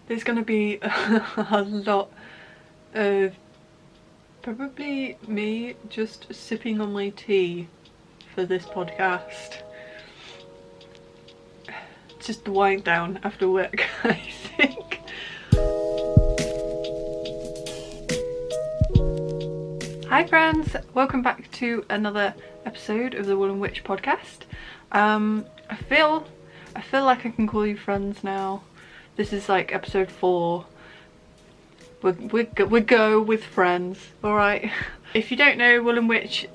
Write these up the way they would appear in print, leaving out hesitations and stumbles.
There's going to be a lot of probably me just sipping on my tea for this podcast. Just the wind down after work, I think. Hi friends, welcome back to another episode of the Woollen Wytch Podcast. I feel like I can call you friends now. This is like episode 4. We go with friends, alright? If you don't know, Woollen Wytch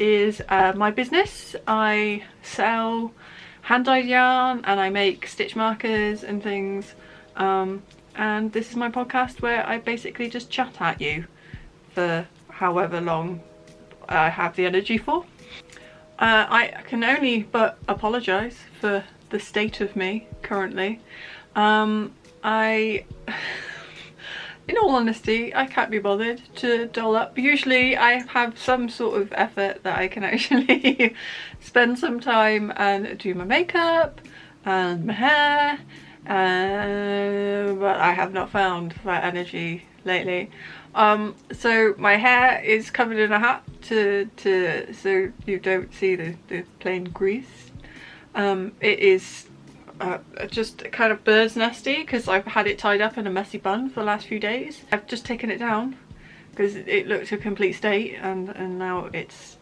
is my business. I sell hand-dyed yarn and I make stitch markers and things. And this is my podcast where I basically just chat at you for however long I have the energy for. I can only but apologise for the state of me currently. In all honesty, I can't be bothered to doll up. Usually I have some sort of effort that I can actually spend some time and do my makeup and my hair, but I have not found that energy lately. So my hair is covered in a hat so you don't see the plain grease. It is just kind of bird's nesty because I've had it tied up in a messy bun for the last few days. I've just taken it down because it looked a complete state, and now it's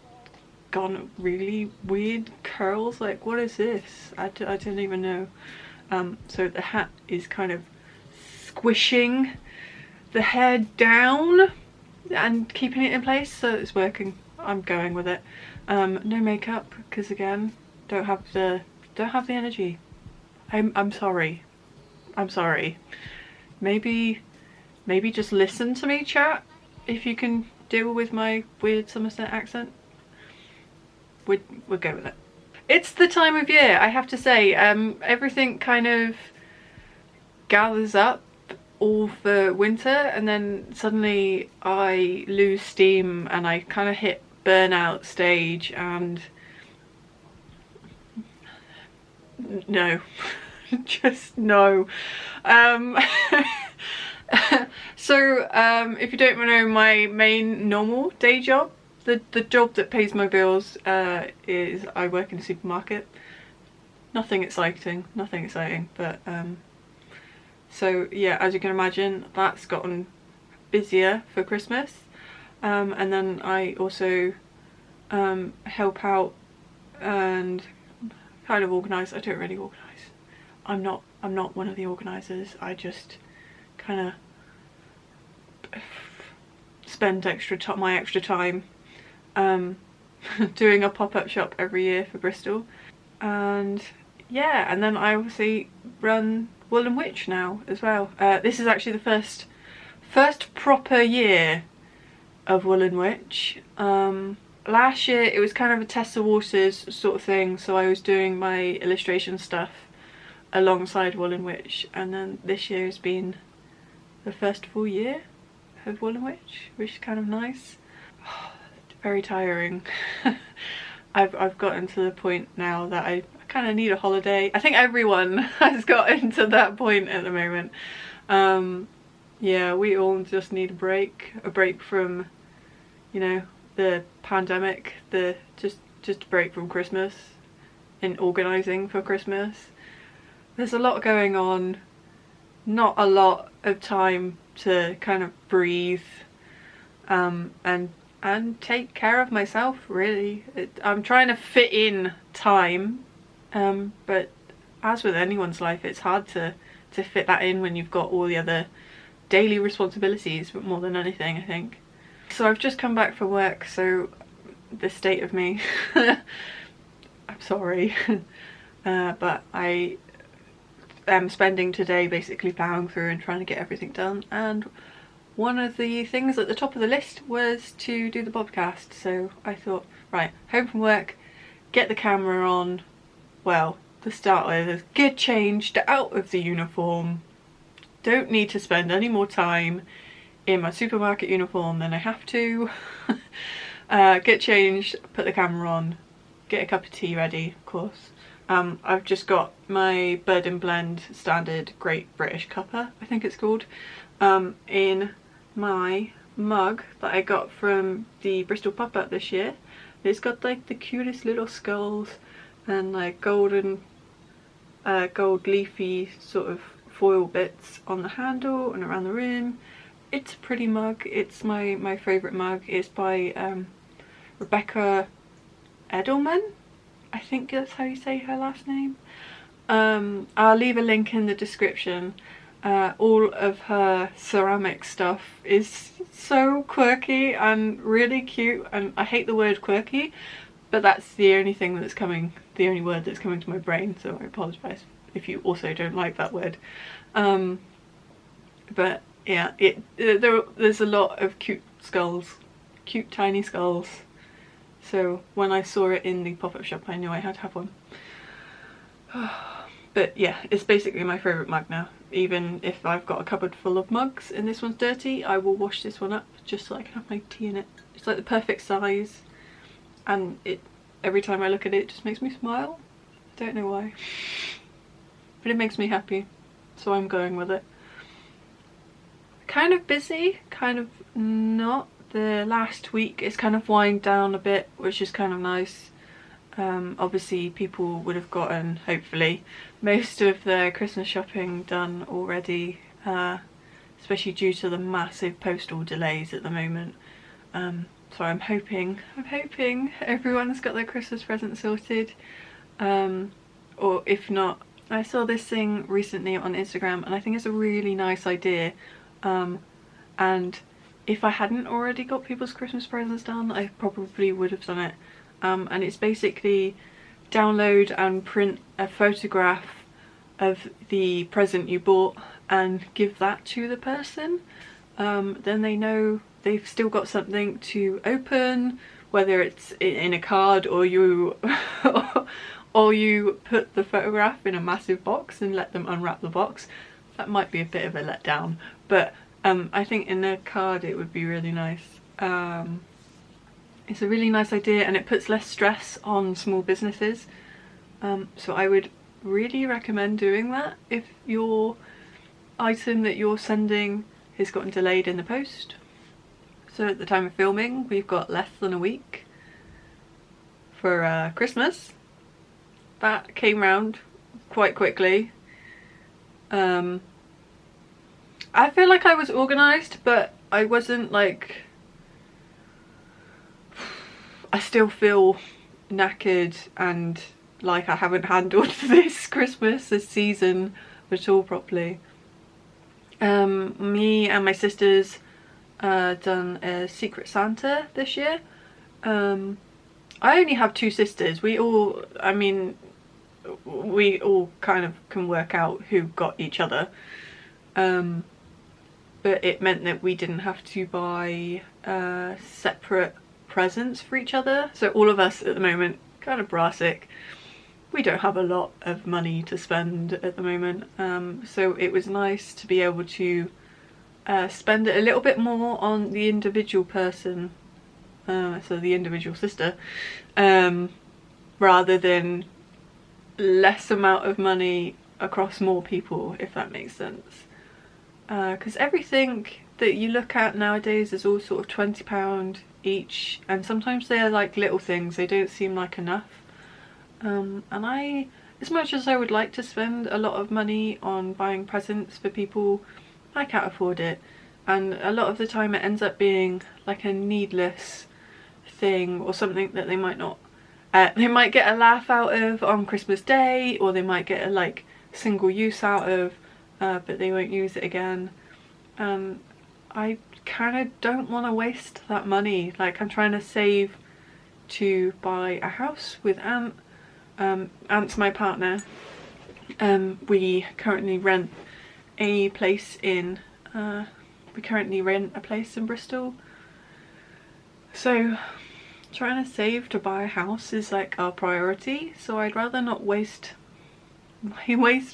gone really weird curls. Like, what is this? I don't even know. So the hat is kind of squishing the hair down and keeping it in place, so it's working. I'm going with it. No makeup because again, don't have the energy. I'm sorry. I'm sorry. Maybe just listen to me chat if you can deal with my weird Somerset accent. We'll go with it. It's the time of year, I have to say. Everything kind of gathers up all for winter and then suddenly I lose steam and I kind of hit burnout stage and no. Just no. So if you don't know, my main normal day job, the job that pays my bills, is I work in a supermarket. Nothing exciting, but so yeah, as you can imagine, that's gotten busier for Christmas. And then I also help out and kind of organise. I don't really organise. I'm not one of the organisers. I just kind of spend my extra time doing a pop-up shop every year for Bristol, and yeah, and then I obviously run Woollen Wytch now as well. This is actually the first proper year of Woollen Wytch. Last year it was kind of a test the waters sort of thing, so I was doing my illustration stuff alongside Woollen Wytch, and then this year has been the first full year of Woollen Wytch, which is kind of nice. Very tiring. I've gotten to the point now that I kind of need a holiday. I think everyone has gotten to that point at the moment. Yeah, we all just need a break from, you know, the pandemic, just a break from Christmas and organising for Christmas. There's a lot going on, not a lot of time to kind of breathe and take care of myself, really. I'm trying to fit in time, but as with anyone's life, it's hard to fit that in when you've got all the other daily responsibilities, but more than anything, I think. So I've just come back from work, so the state of me, I'm sorry, but I am spending today basically plowing through and trying to get everything done, and one of the things at the top of the list was to do the podcast. So I thought, right, home from work, get the camera on, well, to start with, get changed out of the uniform, don't need to spend any more time in my supermarket uniform than I have to. Get changed, put the camera on, get a cup of tea ready, of course, I've just got my Bird and Blend standard Great British Cuppa, I think it's called, in my mug that I got from the Bristol pop-up this year. It's got like the cutest little skulls and like golden, gold leafy sort of foil bits on the handle and around the rim. It's a pretty mug. It's my favourite mug. It's by Rebecca Edelman, I think that's how you say her last name. I'll leave a link in the description. All of her ceramic stuff is so quirky and really cute, and I hate the word quirky, but that's the only thing that's coming, the only word that's coming to my brain, so I apologise if you also don't like that word. But yeah, there's a lot of cute skulls, cute tiny skulls. So when I saw it in the pop-up shop, I knew I had to have one. But yeah, it's basically my favourite mug now. Even if I've got a cupboard full of mugs and this one's dirty, I will wash this one up just so I can have my tea in it. It's like the perfect size, and every time I look at it, it just makes me smile. I don't know why, but it makes me happy, so I'm going with it. Kind of busy, kind of not. The last week is kind of winding down a bit, which is kind of nice. Obviously people would have gotten, hopefully, most of their Christmas shopping done already, especially due to the massive postal delays at the moment. So I'm hoping everyone's got their Christmas present sorted, or if not, I saw this thing recently on Instagram and I think it's a really nice idea, and if I hadn't already got people's Christmas presents done, I probably would have done it. And it's basically download and print a photograph of the present you bought and give that to the person. Then they know they've still got something to open, whether it's in a card or you or you put the photograph in a massive box and let them unwrap the box. That might be a bit of a letdown, but I think in a card it would be really nice. It's a really nice idea and it puts less stress on small businesses. So I would really recommend doing that if your item that you're sending has gotten delayed in the post. So at the time of filming, we've got less than a week for Christmas. That came round quite quickly. I feel like I was organised, but I wasn't like... I still feel knackered and like I haven't handled this season at all properly. Me and my sisters done a Secret Santa this year. I only have two sisters. We all kind of can work out who got each other. But it meant that we didn't have to buy separate presents for each other. So all of us at the moment, kind of brassic. We don't have a lot of money to spend at the moment. So it was nice to be able to spend it a little bit more on the individual person, so the individual sister, rather than less amount of money across more people, if that makes sense. Because everything that you look at nowadays is all sort of £20 each, and sometimes they're like little things, they don't seem like enough. And as much as I would like to spend a lot of money on buying presents for people, I can't afford it, and a lot of the time it ends up being like a needless thing or something that they might not they might get a laugh out of on Christmas Day, or they might get a like single use out of, but they won't use it again. I kind of don't want to waste that money. Like, I'm trying to save to buy a house with Ant. Ant's my partner. We currently rent a place in Bristol. So trying to save to buy a house is like our priority, so I'd rather not waste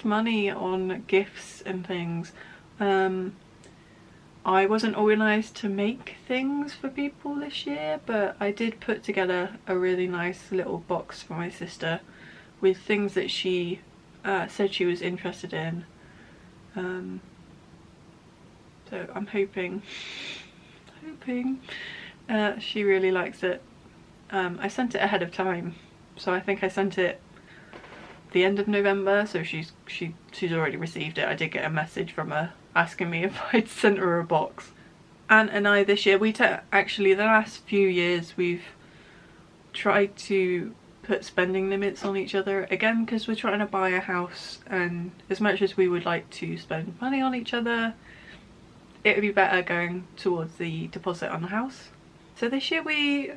money on gifts and things. I wasn't organised to make things for people this year, but I did put together a really nice little box for my sister with things that she said she was interested in. So I'm hoping she really likes it. I sent it ahead of time, so I think I sent it the end of November, so she's already received it. I did get a message from her asking me if I'd sent her a box. Aunt and I this year, actually the last few years we've tried to put spending limits on each other again, because we're trying to buy a house, and as much as we would like to spend money on each other, it would be better going towards the deposit on the house. So this year we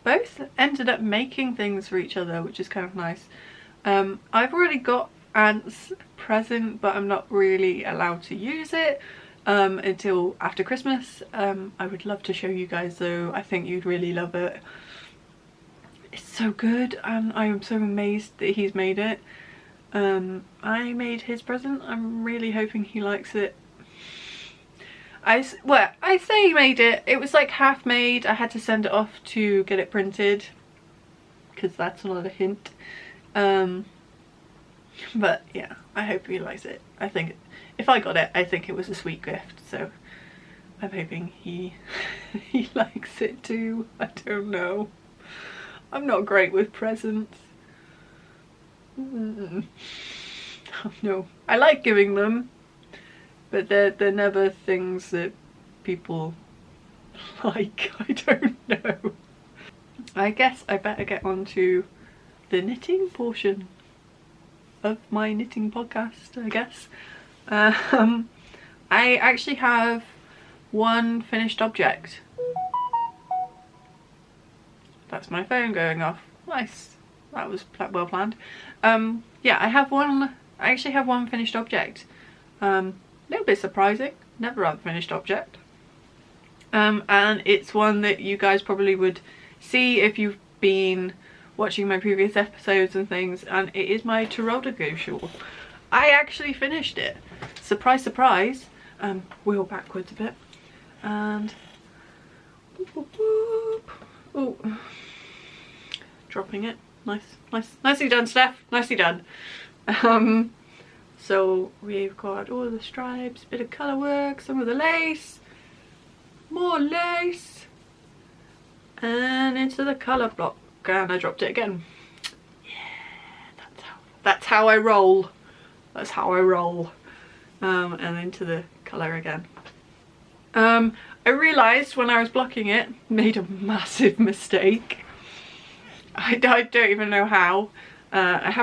both ended up making things for each other, which is kind of nice. I've already got Aunt's present, but I'm not really allowed to use it until after Christmas. I would love to show you guys though. I think you'd really love it. It's so good, and I am so amazed that he's made it. I made his present. I'm really hoping he likes it. I say he made it. It was like half made. I had to send it off to get it printed, because that's not a hint. But yeah, I hope he likes it. I think if I got it, I think it was a sweet gift, so I'm hoping he likes it too. I don't know. I'm not great with presents. Oh no. I like giving them, but they're never things that people like. I don't know. I guess I better get on to the knitting portion of my knitting podcast, I guess. I actually have one finished object. That's my phone going off. Nice. That was well planned. Yeah, I actually have one finished object. A little bit surprising. Never have a finished object. And it's one that you guys probably would see if you've been watching my previous episodes and things, and it is my Teroldego shawl. I actually finished it. Surprise, surprise. Wheel backwards a bit. And oh, dropping it. Nicely done, Steph. Nicely done. So we've got all the stripes, bit of colour work, some of the lace, more lace, and into the colour block. And I dropped it again. Yeah, that's how I roll. That's how I roll. And into the colour again. I realised when I was blocking it, made a massive mistake. I don't even know how. I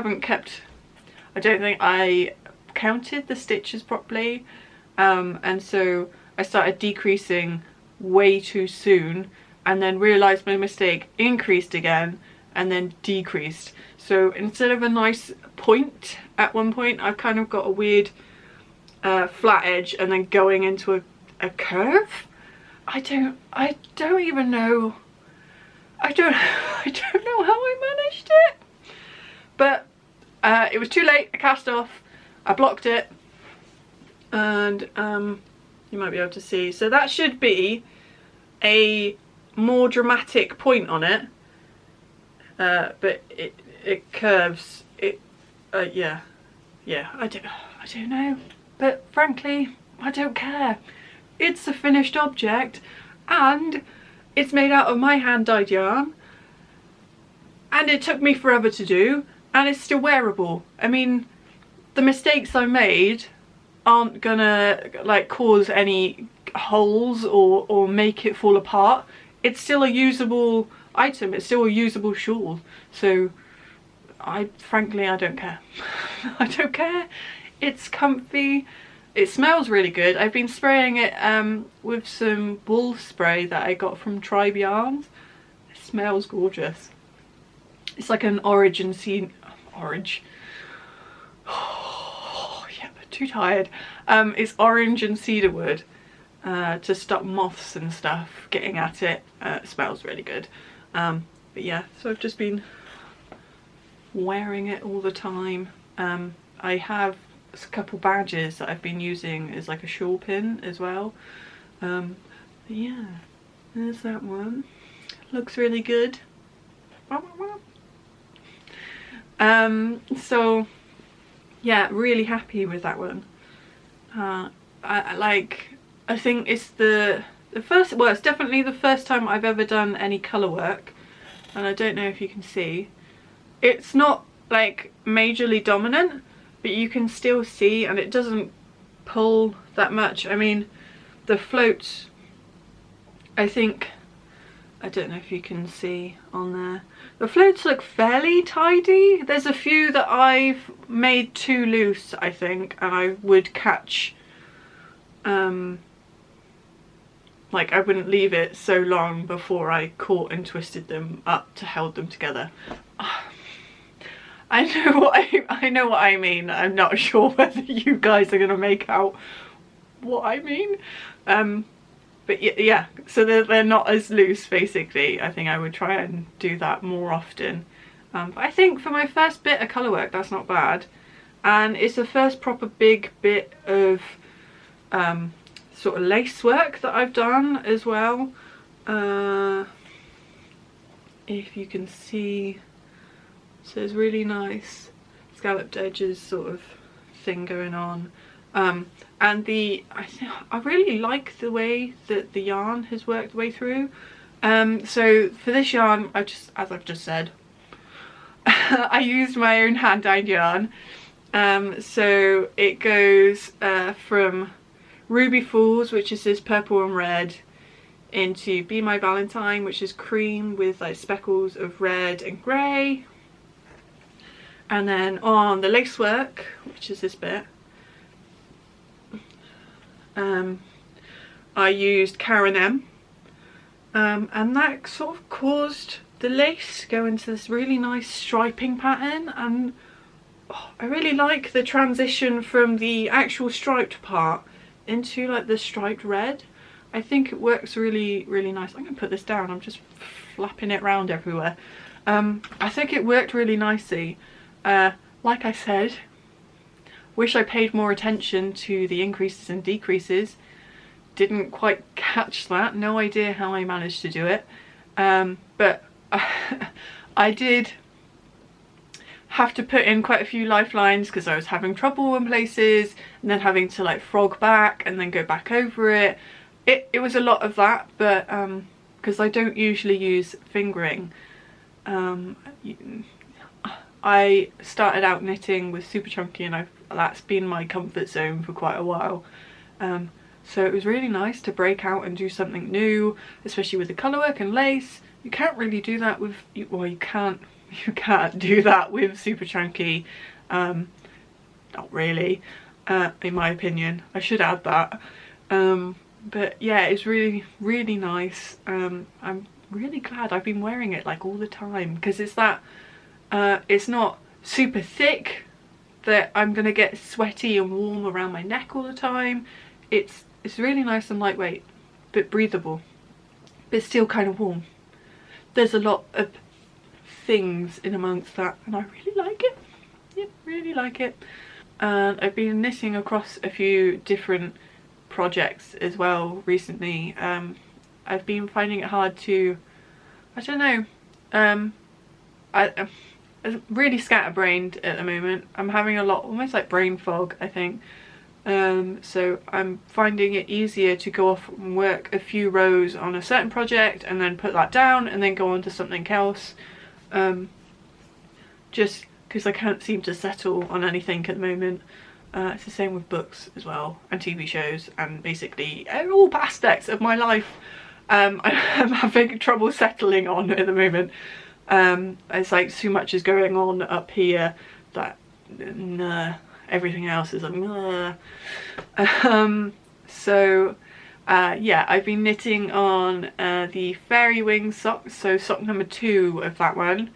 don't think I counted the stitches properly, and so I started decreasing way too soon, and then realised my mistake, increased again, and then decreased. So instead of a nice point at one point, I've kind of got a weird flat edge and then going into a curve. I don't even know. I don't know how I managed it. But it was too late. I cast off. I blocked it, and you might be able to see. So that should be a more dramatic point on it, but it curves. Yeah. I don't know. But frankly, I don't care. It's a finished object, and it's made out of my hand-dyed yarn, and it took me forever to do, and it's still wearable. I mean, the mistakes I made aren't gonna like cause any holes or make it fall apart. It's still a usable item. It's still a usable shawl. So frankly, I don't care. I don't care. It's comfy. It smells really good. I've been spraying it with some wool spray that I got from Tribe Yarns. It smells gorgeous. It's like an orange. Oh, yeah, but too tired. It's orange and cedarwood to stop moths and stuff getting at it. It smells really good. But yeah, so I've just been wearing it all the time. I have a couple badges that I've been using as like a shawl pin as well. But yeah, there's that one. Looks really good. So yeah, really happy with that one. I think it's the first, well, it's definitely the first time I've ever done any colour work, and I don't know if you can see, it's not like majorly dominant, but you can still see, and it doesn't pull that much. I mean, the floats, I think, I don't know if you can see on there, the floats look fairly tidy. There's a few that I've made too loose, I think, and I would catch, like I wouldn't leave it so long before I caught and twisted them up to hold them together. I know what I mean. I'm not sure whether you guys are gonna make out what I mean. But yeah, so they're not as loose basically. I think I would try and do that more often. But I think for my first bit of colour work, that's not bad. And it's the first proper big bit of sort of lace work that I've done as well. If you can see, so there's really nice scalloped edges sort of thing going on. And I really like the way that the yarn has worked the way through. So for this yarn, as I've just said, I used my own hand-dyed yarn. So it goes from Ruby Falls, which is this purple and red, into Be My Valentine, which is cream with like speckles of red and grey. And then on the lace work, which is this bit, I used Xandieme, and that sort of caused the lace go into this really nice striping pattern, and I really like the transition from the actual striped part into like the striped red. I think it works really, really nice. I'm gonna put this down, I'm just flapping it around everywhere. I think it worked really nicely. Like I said, wish I paid more attention to the increases and decreases. Didn't quite catch that, no idea how I managed to do it. But I did have to put in quite a few lifelines because I was having trouble in places, and then having to like frog back and then go back over it. It was a lot of that, but because I don't usually use fingering. I started out knitting with super chunky, and that's been my comfort zone for quite a while. So it was really nice to break out and do something new, especially with the colourwork and lace. You can't really do that with, well, you can't do that with super chunky. Not really, in my opinion. I should add that. But yeah, it's really, really nice. I'm really glad I've been wearing it like all the time, because it's that, it's not super thick that I'm gonna get sweaty and warm around my neck all the time. It's really nice and lightweight, but breathable, but still kind of warm. There's a lot of things in amongst that, and I really like it. Yep, really like it. And I've been knitting across a few different projects as well recently. I've been finding it hard to, I don't know, I'm really scatterbrained at the moment. I'm having a lot, almost like brain fog, I think. So I'm finding it easier to go off and work a few rows on a certain project and then put that down and then go on to something else. Just because I can't seem to settle on anything at the moment. It's the same with books as well, and TV shows, and basically all aspects of my life. I'm having trouble settling on at the moment. It's like so much is going on up here that everything else is like so yeah, I've been knitting on the fairy wing socks, so sock number 2 of that one.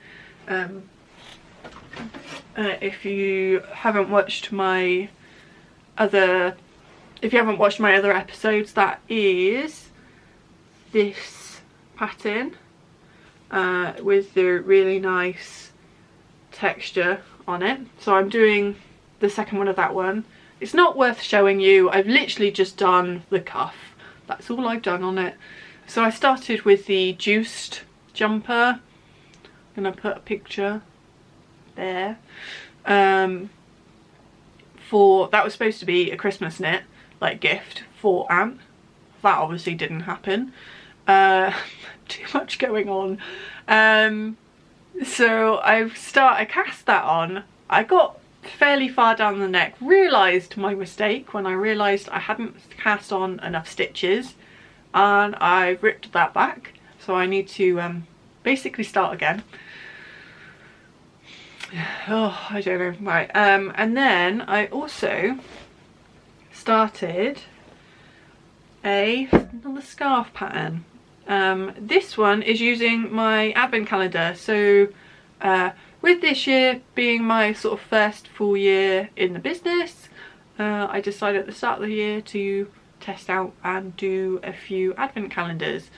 If you haven't watched my other episodes, that is this pattern with the really nice texture on it. So I'm doing the second one of that one. It's not worth showing you. I've literally just done the cuff. That's all I've done on it. So I started with the juiced jumper. I'm gonna put a picture there. That was supposed to be a Christmas knit, like gift for Aunt. That obviously didn't happen. Too much going on. So I cast that on. I got fairly far down the neck, realised my mistake when I realised I hadn't cast on enough stitches, and I ripped that back. So I need to basically start again. Oh, I don't know. Right. And then I also started another scarf pattern. This one is using my advent calendar. So with this year being my sort of first full year in the business, I decided at the start of the year to test out and do a few advent calendars.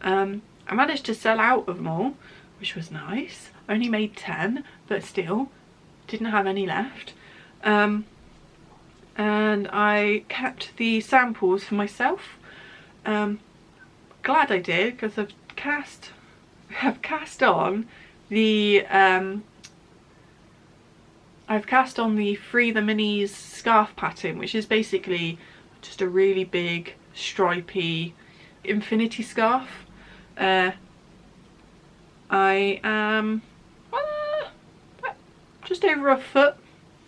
I managed to sell out of them all, which was nice. I only made 10, but still didn't have any left. And I kept the samples for myself. Glad I did, because I've cast on the Free the Minis scarf pattern, which is basically just a really big stripy infinity scarf. I am just over a foot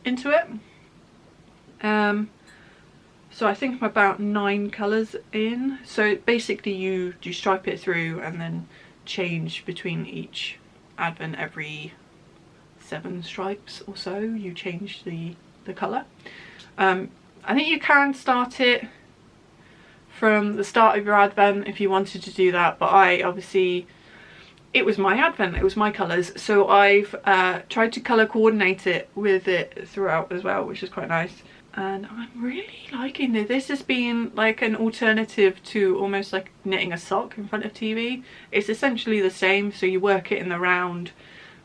into it. So I think I'm about 9 colours in. So basically you stripe it through and then change between each advent every 7 stripes or so. You change the colour. I think you can start it from the start of your advent if you wanted to do that, but I obviously, it was my advent, it was my colours, so I've tried to colour coordinate it with it throughout as well, which is quite nice. And I'm really liking this. This has been like an alternative to almost like knitting a sock in front of TV. It's essentially the same, so you work it in the round,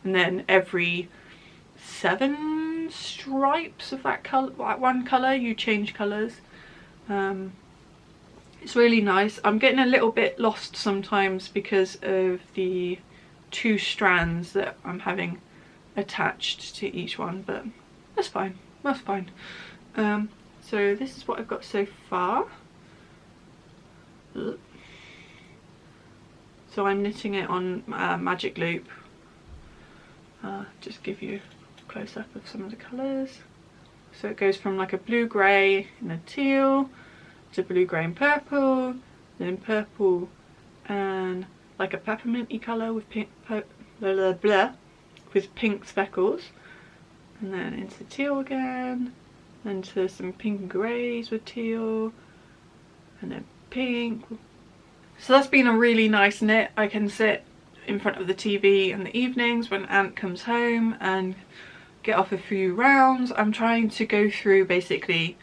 and then every 7 stripes of that colour, one colour, you change colours. It's really nice. I'm getting a little bit lost sometimes because of the 2 strands that I'm having attached to each one, but that's fine, that's fine. So this is what I've got so far. So I'm knitting it on magic loop. Just give you a close up of some of the colours. So it goes from like a blue grey and a teal to blue grey and purple, then purple and like a pepperminty colour with pink, with pink speckles, and then into teal again, into some pink and greys with teal, and then pink. So that's been a really nice knit. I can sit in front of the TV in the evenings when Aunt comes home and get off a few rounds. I'm trying to go through basically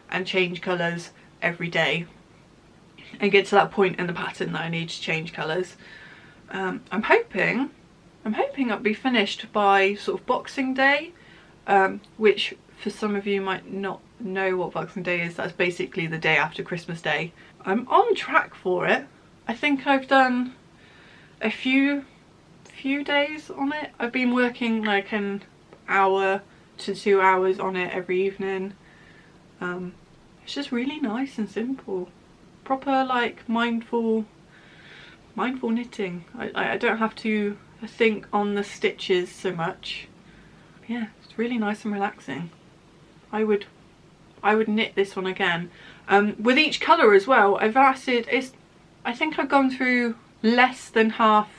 and change colours every day and get to that point in the pattern that I need to change colours. I'm hoping I'll be finished by sort of Boxing Day, which for some of you might not know what Boxing Day is. That's basically the day after Christmas Day. I'm on track for it. I think I've done a few days on it. I've been working like an hour to 2 hours on it every evening. It's just really nice and simple, proper like mindful knitting. I don't have to think on the stitches so much. Yeah, it's really nice and relaxing. I would knit this one again. With each colour as well, I think I've gone through less than half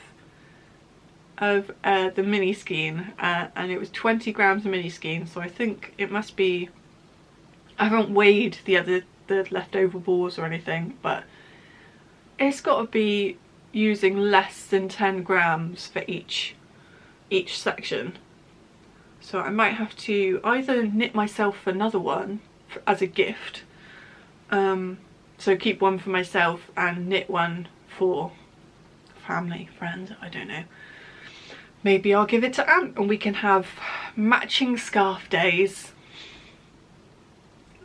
of the mini skein, and it was 20 grams of mini skein, so I think it must be, I haven't weighed the leftover balls or anything, but it's got to be using less than 10 grams for each section. So I might have to either knit myself another one as a gift, so keep one for myself and knit one for family, friends, I don't know. Maybe I'll give it to Aunt and we can have matching scarf days.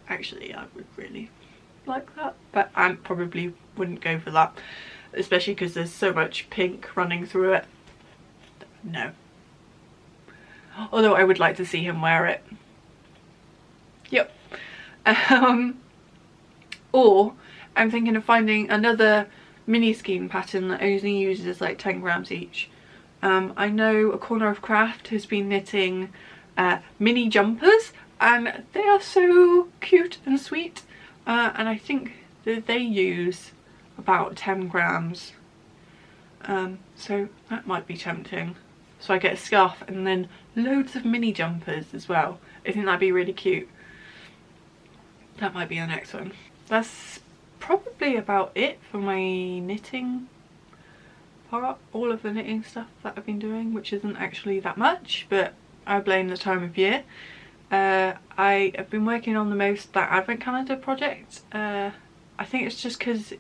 Actually, I would really like that, but Aunt probably wouldn't go for that, especially because there's so much pink running through it. No. although I would like to see him wear it. Yep. Or I'm thinking of finding another mini skein pattern that only uses like 10 grams each. I know A Corner of Craft has been knitting mini jumpers, and they are so cute and sweet, and I think that they use about 10 grams, so that might be tempting. So I get a scarf and then loads of mini jumpers as well. I think that'd be really cute. That might be the next one. That's probably about it for my knitting part, all of the knitting stuff that I've been doing, which isn't actually that much, but I blame the time of year. I have been working on that advent calendar project. I think it's just because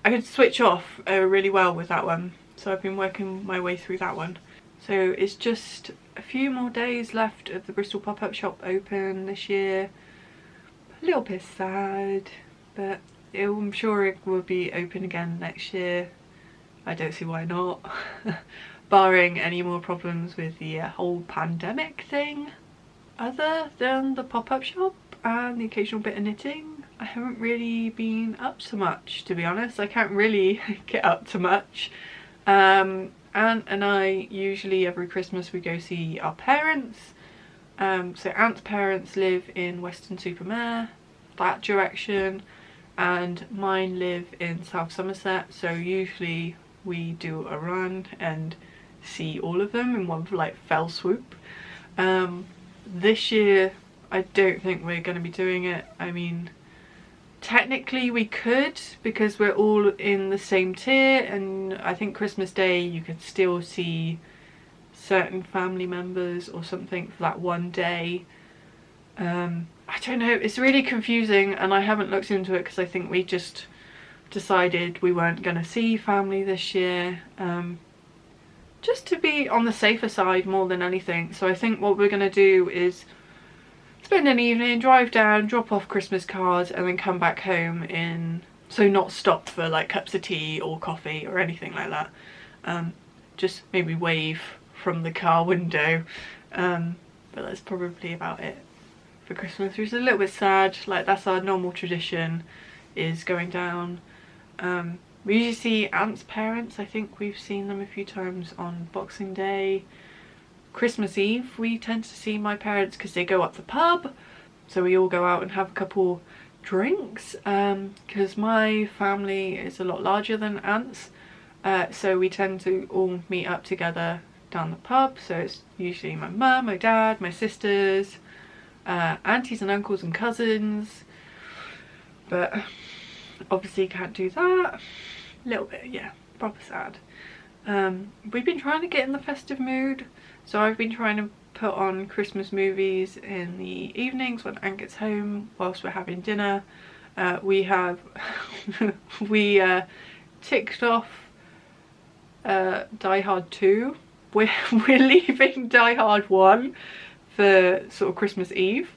I could switch off really well with that one, so I've been working my way through that one. So it's just a few more days left of the Bristol pop-up shop open this year. A little bit sad, but I'm sure it will be open again next year. I don't see why not, barring any more problems with the whole pandemic thing. Other than the pop-up shop and the occasional bit of knitting, I haven't really been up to much, to be honest. I can't really get up to much. Aunt and I usually every Christmas we go see our parents. So Aunt's parents live in Weston-super-Mare, that direction, and mine live in South Somerset, so usually we do a run and see all of them in one like fell swoop. This year I don't think we're going to be doing it. I mean, technically we could, because we're all in the same tier, and I think Christmas Day you could still see certain family members or something for that one day. I don't know, it's really confusing, and I haven't looked into it because I think we just decided we weren't going to see family this year, just to be on the safer side more than anything. So I think what we're going to do is spend an evening, drive down, drop off Christmas cards, and then come back home so not stop for like cups of tea or coffee or anything like that. Just maybe wave from the car window, but that's probably about it for Christmas, which is a little bit sad. Like, that's our normal tradition, is going down. We usually see Aunt's parents. I think we've seen them a few times on Boxing Day. Christmas Eve we tend to see my parents because they go up the pub, so we all go out and have a couple drinks, because my family is a lot larger than Aunt's, so we tend to all meet up together down the pub. So it's usually my mum, my dad, my sisters, aunties and uncles and cousins, but obviously can't do that. A little bit, yeah, proper sad. We've been trying to get in the festive mood, so I've been trying to put on Christmas movies in the evenings when Aunt gets home whilst we're having dinner. We ticked off Die Hard 2. We're leaving Die Hard 1 for sort of Christmas Eve.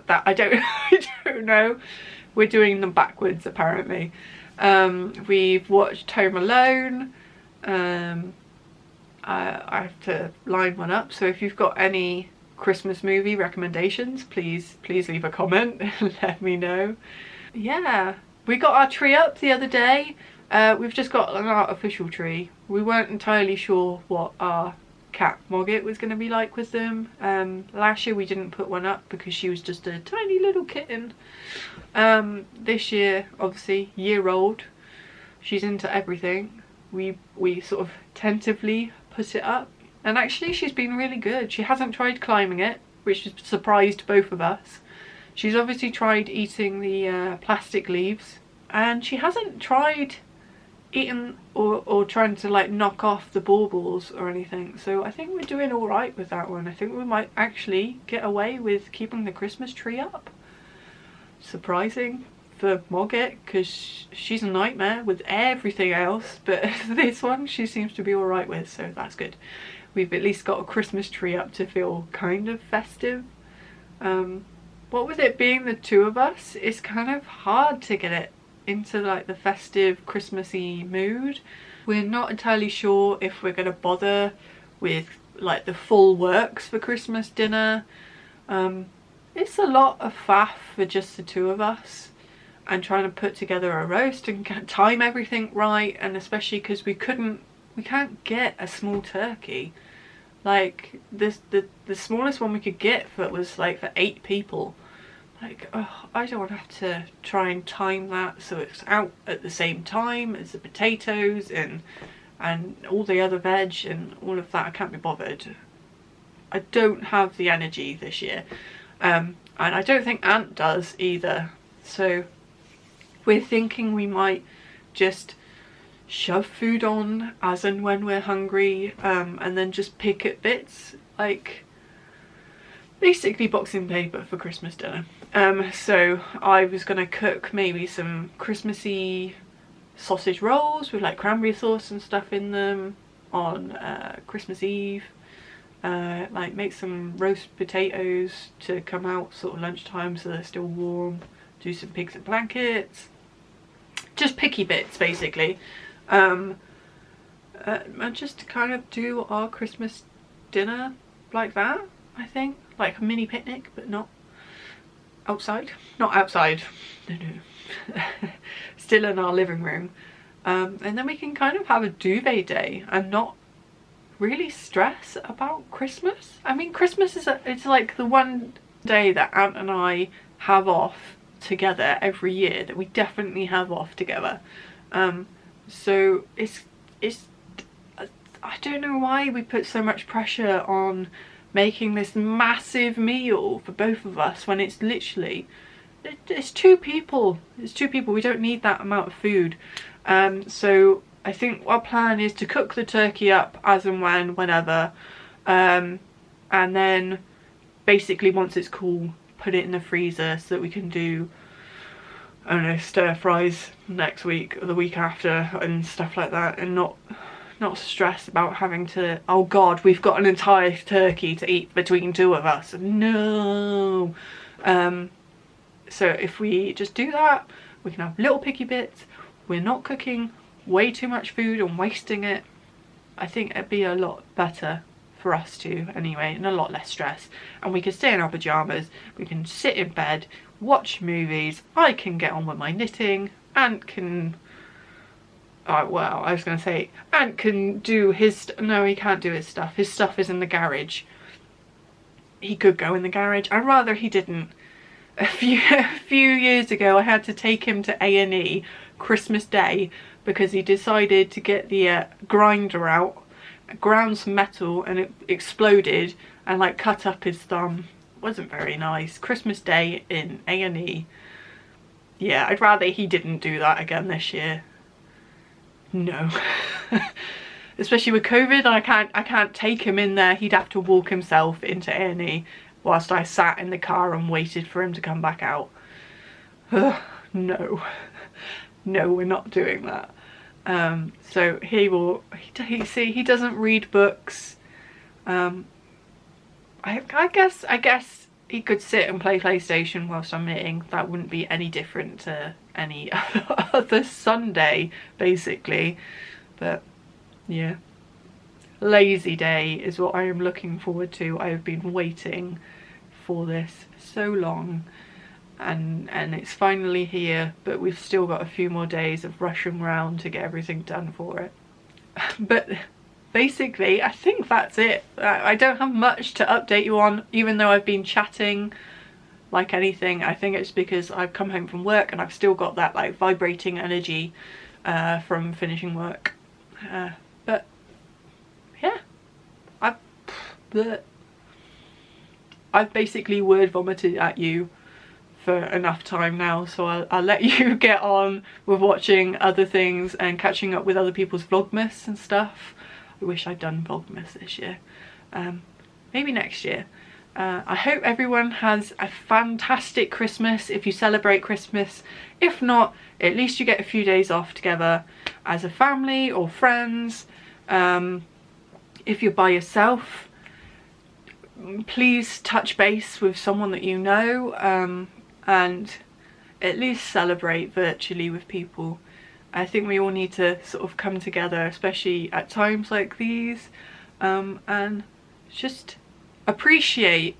I don't know. We're doing them backwards apparently. We've watched Home Alone. I have to line one up, so if you've got any Christmas movie recommendations, please leave a comment and let me know. Yeah, we got our tree up the other day. We've just got an artificial tree. We weren't entirely sure what our cat Mogget was going to be like with them. Last year we didn't put one up because she was just a tiny little kitten. This year, obviously, year-old, she's into everything. We sort of tentatively put it up, and actually she's been really good. She hasn't tried climbing it, which has surprised both of us. She's obviously tried eating the plastic leaves, and she hasn't tried eating or trying to like knock off the baubles or anything. So I think we're doing all right with that one. I think we might actually get away with keeping the Christmas tree up. Surprising for Mogget, because she's a nightmare with everything else, but this one she seems to be all right with, so that's good. We've at least got a Christmas tree up to feel kind of festive. What with it being the two of us, it's kind of hard to get it into like the festive Christmassy mood. We're not entirely sure if we're going to bother with like the full works for Christmas dinner. It's a lot of faff for just the two of us, and trying to put together a roast and time everything right, and especially because we can't get a small turkey. Like the smallest one we could get was like for 8 people. Like, oh, I don't want to have to try and time that so it's out at the same time as the potatoes and all the other veg and all of that. I can't be bothered. I don't have the energy this year, and I don't think Aunt does either. So we're thinking we might just shove food on as and when we're hungry, and then just pick at bits, like basically boxing paper for Christmas dinner. So I was gonna cook maybe some Christmassy sausage rolls with like cranberry sauce and stuff in them on Christmas Eve. Like make some roast potatoes to come out sort of lunchtime so they're still warm. Do some pigs and blankets. Just picky bits basically. And just kind of do our Christmas dinner like that, I think. Like a mini picnic, but not outside. Not outside, no. Still in our living room. And then we can kind of have a duvet day and not really stress about Christmas. I mean, Christmas it's like the one day that Aunt and I have off together every year, that we definitely have off together. So it's I don't know why we put so much pressure on making this massive meal for both of us when it's literally, it's 2 people. It's 2 people. We don't need that amount of food. So I think our plan is to cook the turkey up as and whenever, and then basically once it's cool, put it in the freezer so that we can do, I don't know, stir fries next week or the week after and stuff like that, and not stress about having to, oh god, we've got an entire turkey to eat between 2 of us. No. So if we just do that, we can have little picky bits. We're not cooking way too much food and wasting it. I think it'd be a lot better for us too anyway, and a lot less stress. And we can stay in our pajamas, we can sit in bed, watch movies, I can get on with my knitting, Ant can, oh well, I was going to say Ant can do his, no, he can't do his stuff is in the garage. He could go in the garage, I'd rather he didn't. A few years ago I had to take him to A&E Christmas Day because he decided to get the grinder out, ground some metal, and it exploded and like cut up his thumb. Wasn't very nice. Christmas Day in A&E. Yeah, I'd rather he didn't do that again this year. No. Especially with COVID, I can't take him in there. He'd have to walk himself into A&E whilst I sat in the car and waited for him to come back out. No. No, we're not doing that. So he doesn't read books. I guess he could sit and play PlayStation whilst I'm knitting. That wouldn't be any different to any other Sunday, basically. But yeah, lazy day is what I am looking forward to. I have been waiting for this so long, and it's finally here, but we've still got a few more days of rushing around to get everything done for it. But basically I think that's it. I don't have much to update you on, even though I've been chatting like anything. I think it's because I've come home from work and I've still got that like vibrating energy from finishing work. But yeah, I've basically word vomited at you for enough time now, so I'll let you get on with watching other things and catching up with other people's Vlogmas and stuff. I wish I'd done Vlogmas this year. Maybe next year. I hope everyone has a fantastic Christmas if you celebrate Christmas. If not, at least you get a few days off together as a family or friends. If you're by yourself, please touch base with someone that you know, and at least celebrate virtually with people. I think we all need to sort of come together, especially at times like these, and just appreciate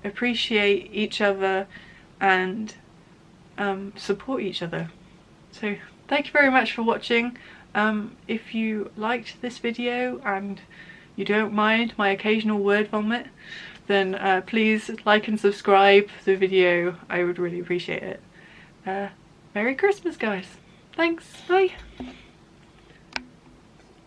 each other and support each other. So thank you very much for watching. If you liked this video and you don't mind my occasional word vomit, then please like and subscribe the video. I would really appreciate it. Merry Christmas, guys. Thanks, bye.